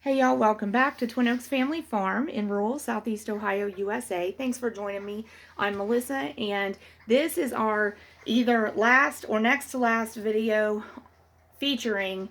Hey y'all, welcome back to Twin Oaks Family Farm in rural Southeast Ohio, USA. Thanks for joining me. I'm Melissa, and this is our either last or next to last video featuring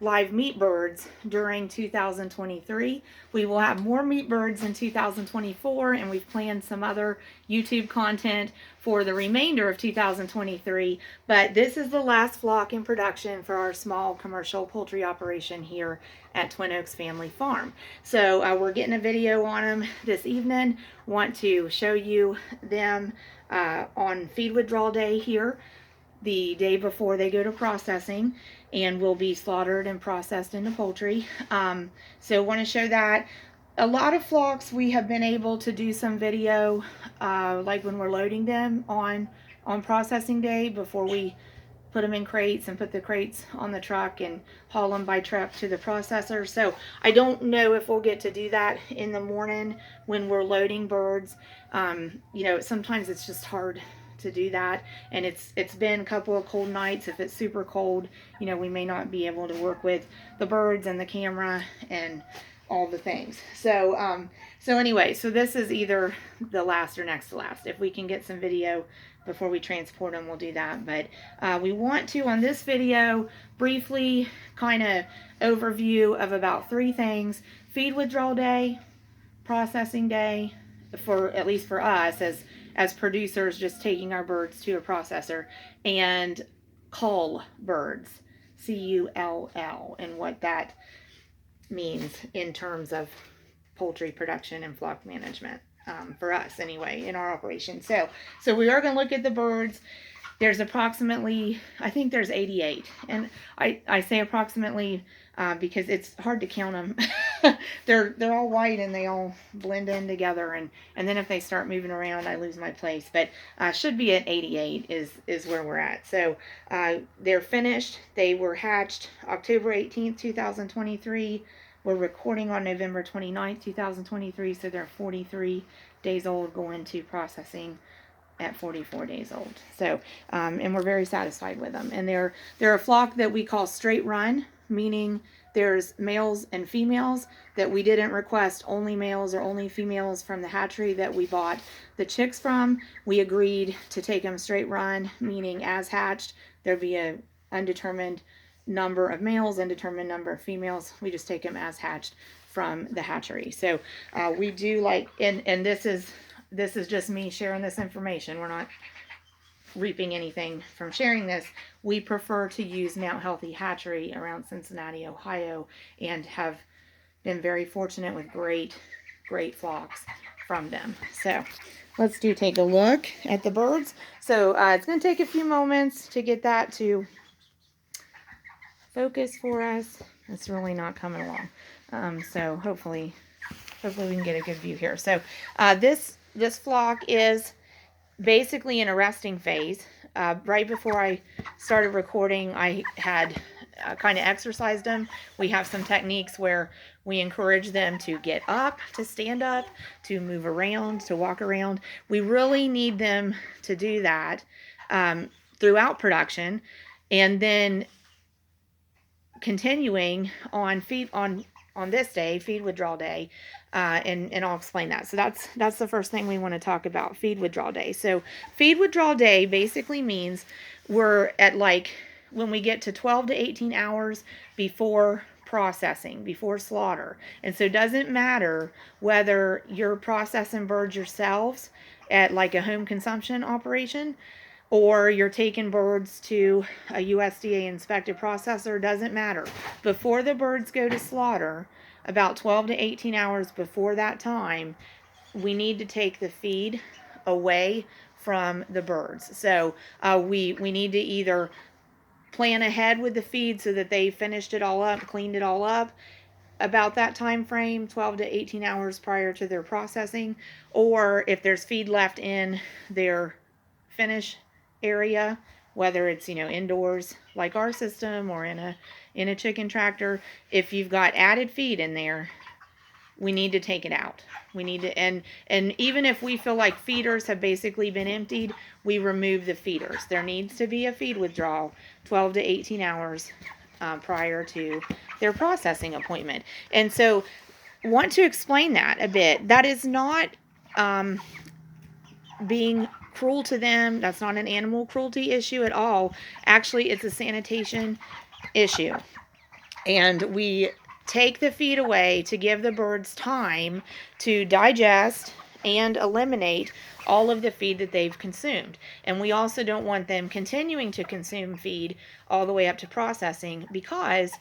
live meat birds during 2023. We will have more meat birds in 2024, and we've planned some other YouTube content for the remainder of 2023, but this is the last flock in production for our small commercial poultry operation here at Twin Oaks Family Farm. So we're getting a video on them this evening. Want to show you them on feed withdrawal day here, the day before they go to processing and will be slaughtered and processed into poultry. So want to show that. A lot of flocks we have been able to do some video like when we're loading them on processing day before we put them in crates and put the crates on the truck and haul them by truck to the processor. So I don't know if we'll get to do that in the morning when we're loading birds. You know, sometimes it's just hard to do that, and it's been a couple of cold nights. If it's super cold, you know, we may not be able to work with the birds and the camera and all the things. So anyway, so this is either the last or next to last. If we can get some video before we transport them, we'll do that. But we want to, on this video, briefly kind of overview of about 3 things: feed withdrawal day, processing day, for at least for us as producers just taking our birds to a processor, and cull birds, C-U-L-L, and what that means in terms of poultry production and flock management, for us anyway, in our operation. So we are going to look at the birds. There's approximately, I think there's 88, and I say approximately because it's hard to count them. they're all white and they all blend in together, and then if they start moving around, I lose my place. But should be at 88 is where we're at. So they're finished. They were hatched October 18th, 2023. We're recording on November 29th, 2023, so they're 43 days old, going to processing at 44 days old. So, and we're very satisfied with them. And they're a flock that we call straight run, meaning there's males and females that we didn't request only males or only females from the hatchery that we bought the chicks from. We agreed to take them straight run, meaning as hatched, there'd be a undetermined number of males, undetermined number of females. We just take them as hatched from the hatchery. So we do like, and this is just me sharing this information. We're not reaping anything from sharing this. We prefer to use Mount Healthy Hatchery around Cincinnati, Ohio, and have been very fortunate with great flocks from them. So let's take a look at the birds. So it's going to take a few moments to get that to focus for us. It's really not coming along. So hopefully we can get a good view here. So this flock is basically in a resting phase. Right before I started recording, I had kind of exercised them. We have some techniques where we encourage them to get up, to stand up, to move around, to walk around. We really need them to do that throughout production, and then continuing on this day, feed withdrawal day, and I'll explain that. So that's the first thing we want to talk about, feed withdrawal day. So feed withdrawal day basically means we're at, like, when we get to 12 to 18 hours before processing, before slaughter. And so it doesn't matter whether you're processing birds yourselves at like a home consumption operation, or you're taking birds to a USDA inspected processor, doesn't matter. Before the birds go to slaughter, about 12 to 18 hours before that time, we need to take the feed away from the birds. So we need to either plan ahead with the feed so that they finished it all up, cleaned it all up about that time frame, 12 to 18 hours prior to their processing, or if there's feed left in their finish area, whether it's, you know, indoors like our system or in a chicken tractor, if you've got added feed in there, we need to take it out. We need to, and even if we feel like feeders have basically been emptied, we remove the feeders. There needs to be a feed withdrawal 12 to 18 hours prior to their processing appointment. And so want to explain that a bit. That is not being cruel to them. That's not an animal cruelty issue at all. Actually, it's a sanitation issue. And we take the feed away to give the birds time to digest and eliminate all of the feed that they've consumed. And we also don't want them continuing to consume feed all the way up to processing, because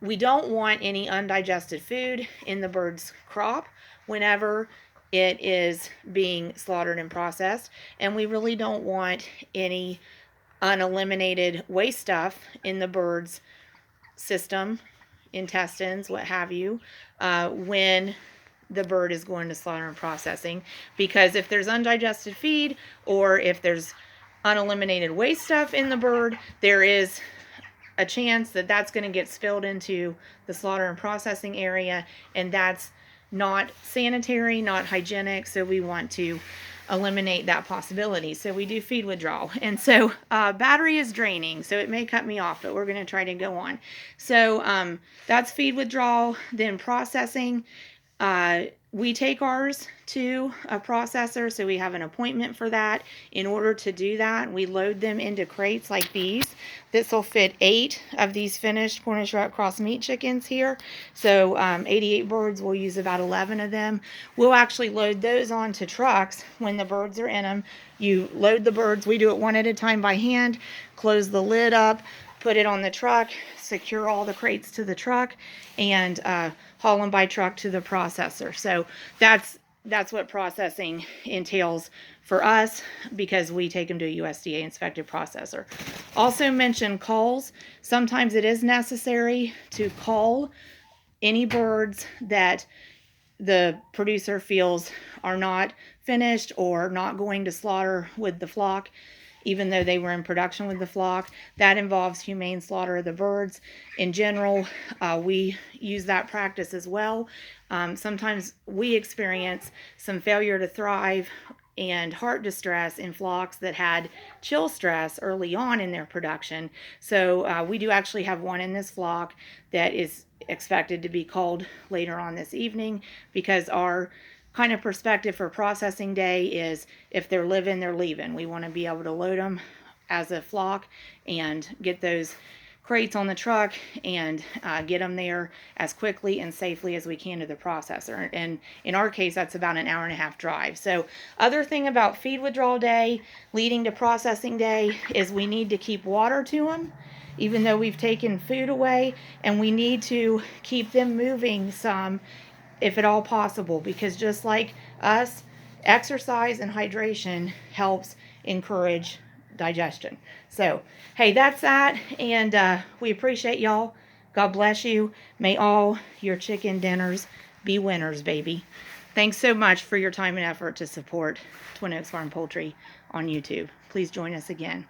we don't want any undigested food in the bird's crop whenever it is being slaughtered and processed. And we really don't want any uneliminated waste stuff in the bird's system, intestines, what have you, when the bird is going to slaughter and processing. Because if there's undigested feed, or if there's uneliminated waste stuff in the bird, there is a chance that that's going to get spilled into the slaughter and processing area, and that's not sanitary, not hygienic. So we want to eliminate that possibility. So we do feed withdrawal. And so battery is draining, so it may cut me off, but we're going to try to go on. So that's feed withdrawal. Then processing. We take ours to a processor, so we have an appointment for that. In order to do that, we load them into crates like these. This will fit 8 of these finished Cornish Red Cross meat chickens here. So 88 birds, we'll use about 11 of them. We'll actually load those onto trucks when the birds are in them. You load the birds. We do it one at a time by hand. Close the lid up, put it on the truck, secure all the crates to the truck, and haul them by truck to the processor. So that's what processing entails for us, because we take them to a USDA inspected processor. Also mention culls. Sometimes it is necessary to cull any birds that the producer feels are not finished or not going to slaughter with the flock, even though they were in production with the flock. That involves humane slaughter of the birds. In general, we use that practice as well. Sometimes we experience some failure to thrive and heart distress in flocks that had chill stress early on in their production. So we do actually have one in this flock that is expected to be culled later on this evening, because our kind of perspective for processing day is if they're living, they're leaving. We want to be able to load them as a flock and get those crates on the truck and get them there as quickly and safely as we can to the processor. And in our case, that's about an 1.5-hour drive. So other thing about feed withdrawal day leading to processing day is we need to keep water to them, even though we've taken food away, and we need to keep them moving some if at all possible, because just like us, exercise and hydration helps encourage digestion. So, hey, that's that, and we appreciate y'all. God bless you. May all your chicken dinners be winners, baby. Thanks so much for your time and effort to support Twin Oaks Farm Poultry on YouTube. Please join us again.